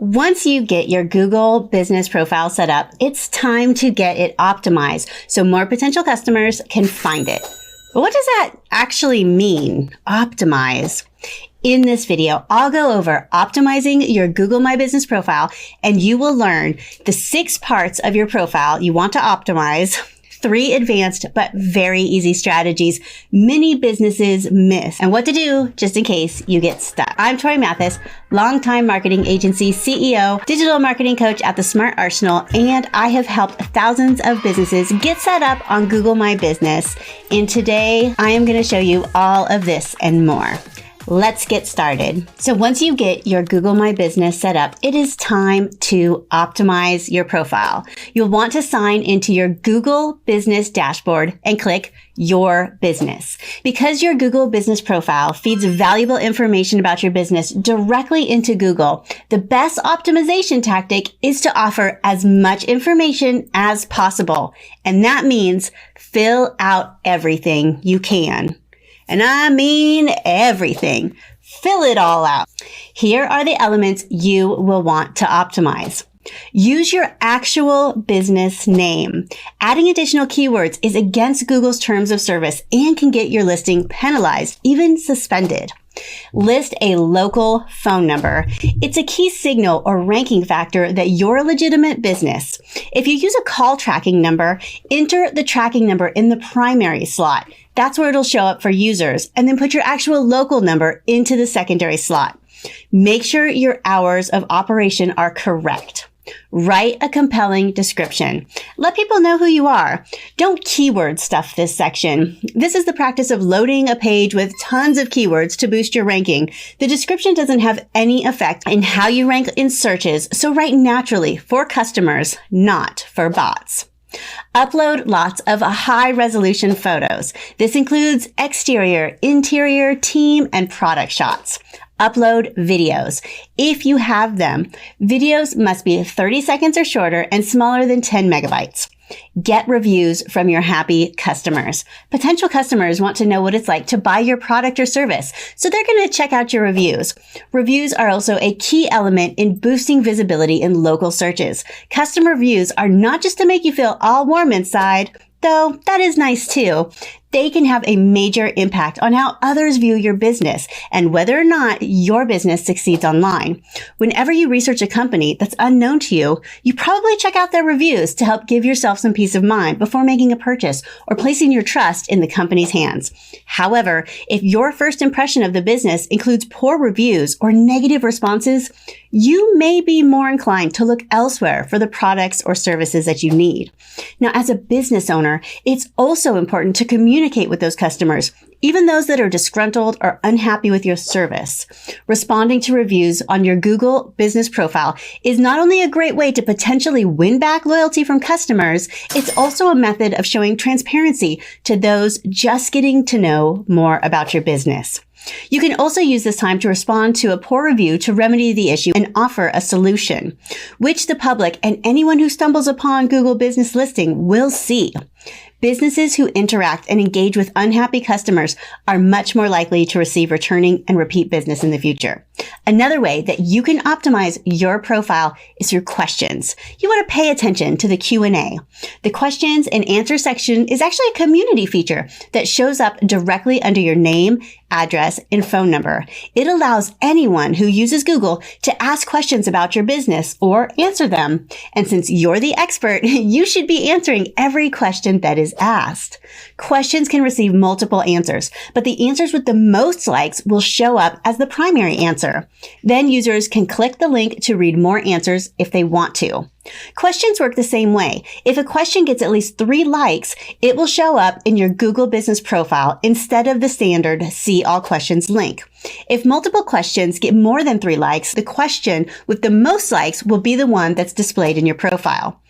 Once you get your Google business profile set up, it's time to get it optimized so more potential customers can find it. But what does that actually mean, optimize? In this video, I'll go over optimizing your Google My Business profile, and you will learn the 6 parts of your profile you want to optimize, 3 advanced but very easy strategies many businesses miss, and what to do just in case you get stuck. I'm Torie Mathis, longtime marketing agency CEO, digital marketing coach at the Smart Arsenal, and I have helped thousands of businesses get set up on Google My Business. And today, I am going to show you all of this and more. Let's get started. So once you get your Google My Business set up, it is time to optimize your profile. You'll want to sign into your Google Business dashboard and click Your Business. Because your Google Business profile feeds valuable information about your business directly into Google, the best optimization tactic is to offer as much information as possible. And that means fill out everything you can. And I mean everything. Fill it all out. Here are the elements you will want to optimize. Use your actual business name. Adding additional keywords is against Google's terms of service and can get your listing penalized, even suspended. List a local phone number. It's a key signal or ranking factor that you're a legitimate business. If you use a call tracking number, enter the tracking number in the primary slot. That's where it'll show up for users, and then put your actual local number into the secondary slot. Make sure your hours of operation are correct. Write a compelling description. Let people know who you are. Don't keyword stuff this section. This is the practice of loading a page with tons of keywords to boost your ranking. The description doesn't have any effect in how you rank in searches, so write naturally for customers, not for bots. Upload lots of high-resolution photos. This includes exterior, interior, team, and product shots. Upload videos. If you have them, videos must be 30 seconds or shorter and smaller than 10 megabytes. Get reviews from your happy customers. Potential customers want to know what it's like to buy your product or service, so they're going to check out your reviews. Reviews are also a key element in boosting visibility in local searches. Customer reviews are not just to make you feel all warm inside, though that is nice too. They can have a major impact on how others view your business and whether or not your business succeeds online. Whenever you research a company that's unknown to you, you probably check out their reviews to help give yourself some peace of mind before making a purchase or placing your trust in the company's hands. However, if your first impression of the business includes poor reviews or negative responses, you may be more inclined to look elsewhere for the products or services that you need. Now, as a business owner, it's also important to communicate with those customers, even those that are disgruntled or unhappy with your service. Responding to reviews on your Google business profile is not only a great way to potentially win back loyalty from customers, it's also a method of showing transparency to those just getting to know more about your business. You can also use this time to respond to a poor review to remedy the issue and offer a solution, which the public and anyone who stumbles upon Google Business listing will see. Businesses who interact and engage with unhappy customers are much more likely to receive returning and repeat business in the future. Another way that you can optimize your profile is through questions. You want to pay attention to the Q&A. The questions and answer section is actually a community feature that shows up directly under your name, address, and phone number. It allows anyone who uses Google to ask questions about your business or answer them. And since you're the expert, you should be answering every question that is asked. Questions can receive multiple answers, but the answers with the most likes will show up as the primary answer. Then users can click the link to read more answers if they want to. Questions work the same way. If a question gets at least 3 likes, it will show up in your Google Business profile instead of the standard See All Questions link. If multiple questions get more than 3 likes, the question with the most likes will be the one that's displayed in your profile.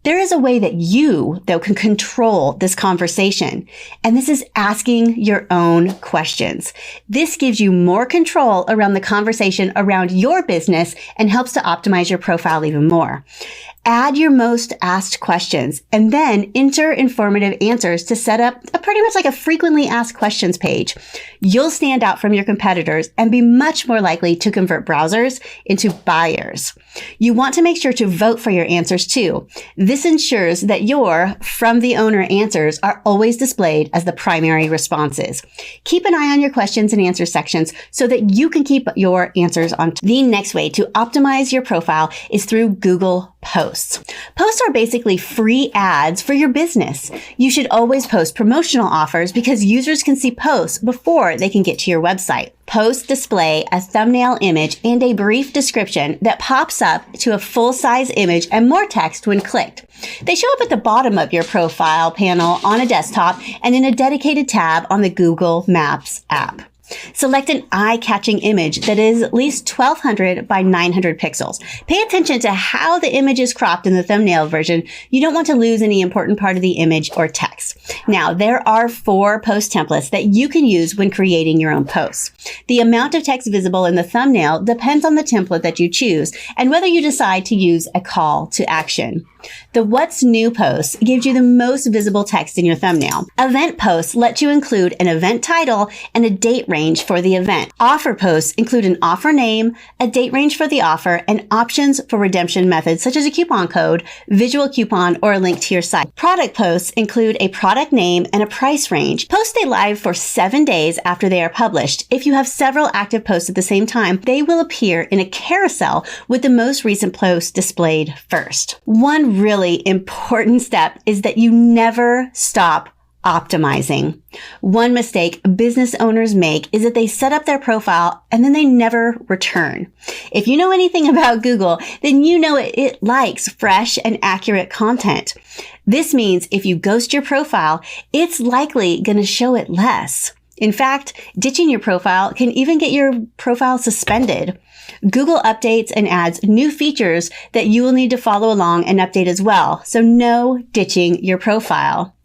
There is a way that you, though, can control this conversation, and this is asking your own questions. This gives you more control around the conversation around your business and helps to optimize your profile even more. Add your most asked questions and then enter informative answers to set up pretty much like a frequently asked questions page. You'll stand out from your competitors and be much more likely to convert browsers into buyers. You want to make sure to vote for your answers too. This ensures that your from the owner answers are always displayed as the primary responses. Keep an eye on your questions and answer sections so that you can keep your answers on. The next way to optimize your profile is through Google Posts. Posts are basically free ads for your business. You should always post promotional offers because users can see posts before they can get to your website. Posts display a thumbnail image and a brief description that pops up to a full-size image and more text when clicked. They show up at the bottom of your profile panel on a desktop and in a dedicated tab on the Google Maps app. Select an eye-catching image that is at least 1200 by 900 pixels. Pay attention to how the image is cropped in the thumbnail version. You don't want to lose any important part of the image or text. Now, there are 4 post templates that you can use when creating your own posts. The amount of text visible in the thumbnail depends on the template that you choose and whether you decide to use a call to action. The What's New post gives you the most visible text in your thumbnail. Event posts let you include an event title and a date range for the event. Offer posts include an offer name, a date range for the offer, and options for redemption methods such as a coupon code, visual coupon, or a link to your site. Product posts include a product name and a price range. Posts stay live for 7 days after they are published. If you have several active posts at the same time, they will appear in a carousel with the most recent post displayed first. One really important step is that you never stop optimizing. One mistake business owners make is that they set up their profile and then they never return. If you know anything about Google, then you know it likes fresh and accurate content. This means if you ghost your profile, it's likely going to show it less. In fact, ditching your profile can even get your profile suspended. Google updates and adds new features that you will need to follow along and update as well. So no ditching your profile.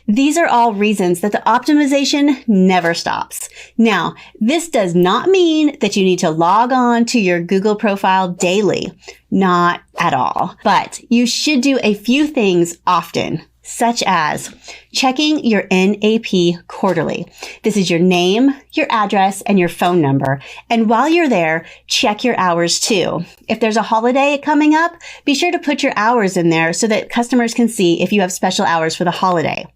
These are all reasons that the optimization never stops. Now, this does not mean that you need to log on to your Google profile daily. Not at all. But you should do a few things often, such as checking your NAP quarterly. This is your name, your address, and your phone number. And while you're there, check your hours too. If there's a holiday coming up, be sure to put your hours in there so that customers can see if you have special hours for the holiday.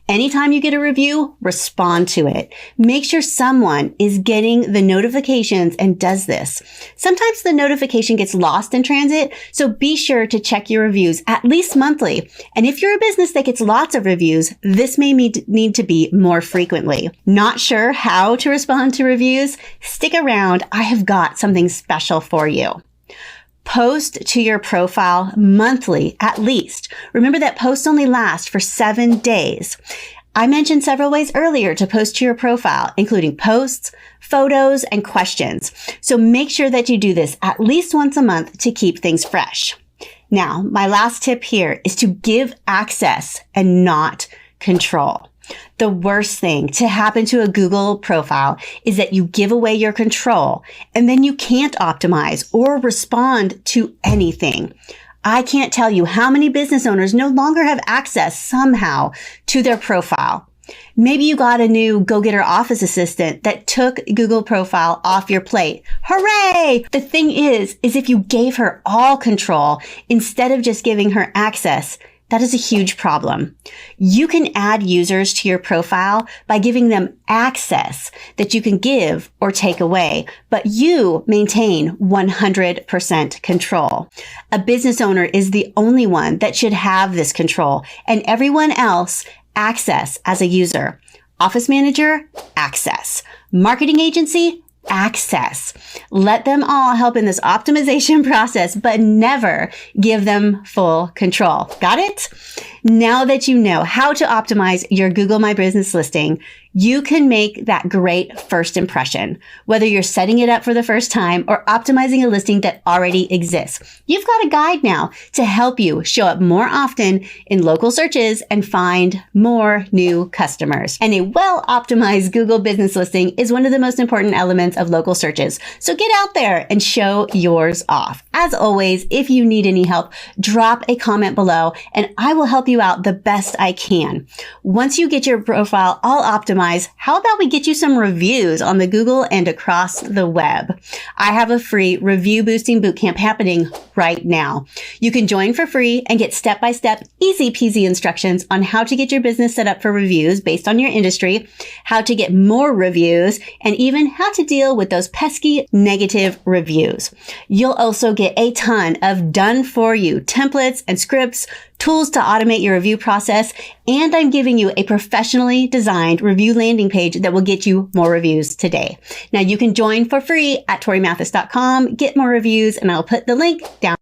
Anytime you get a review, respond to it. Make sure someone is getting the notifications and does this. Sometimes the notification gets lost in transit, so be sure to check your reviews at least monthly. And if you're a business that gets lots of reviews, this may need to be more frequently. Not sure how to respond to reviews? Stick around. I have got something special for you. Post to your profile monthly, at least. Remember that posts only last for 7 days. I mentioned several ways earlier to post to your profile, including posts, photos, and questions. So make sure that you do this at least once a month to keep things fresh. Now, my last tip here is to give access and not control. The worst thing to happen to a Google profile is that you give away your control and then you can't optimize or respond to anything. I can't tell you how many business owners no longer have access somehow to their profile. Maybe you got a new go-getter office assistant that took Google profile off your plate. Hooray! The thing is if you gave her all control instead of just giving her access, that is a huge problem. You can add users to your profile by giving them access that you can give or take away, but you maintain 100% control. A business owner is the only one that should have this control, and everyone else access as a user. Office manager, access. Marketing agency, access. Let them all help in this optimization process, but never give them full control. Got it? Now that you know how to optimize your Google My Business listing, You can make that great first impression, whether you're setting it up for the first time or optimizing a listing that already exists. You've got a guide now to help you show up more often in local searches and find more new customers. And a well-optimized Google business listing is one of the most important elements of local searches. So get out there and show yours off. As always, if you need any help, drop a comment below and I will help you out the best I can. Once you get your profile all optimized, how about we get you some reviews on the Google and across the web? I have a free review boosting bootcamp happening right now. You can join for free and get step-by-step, easy-peasy instructions on how to get your business set up for reviews based on your industry, how to get more reviews, and even how to deal with those pesky negative reviews. You'll also get a ton of done-for-you templates and scripts, tools to automate your review process, and I'm giving you a professionally designed review landing page that will get you more reviews today. Now you can join for free at toriemathis.com, get more reviews, and I'll put the link down.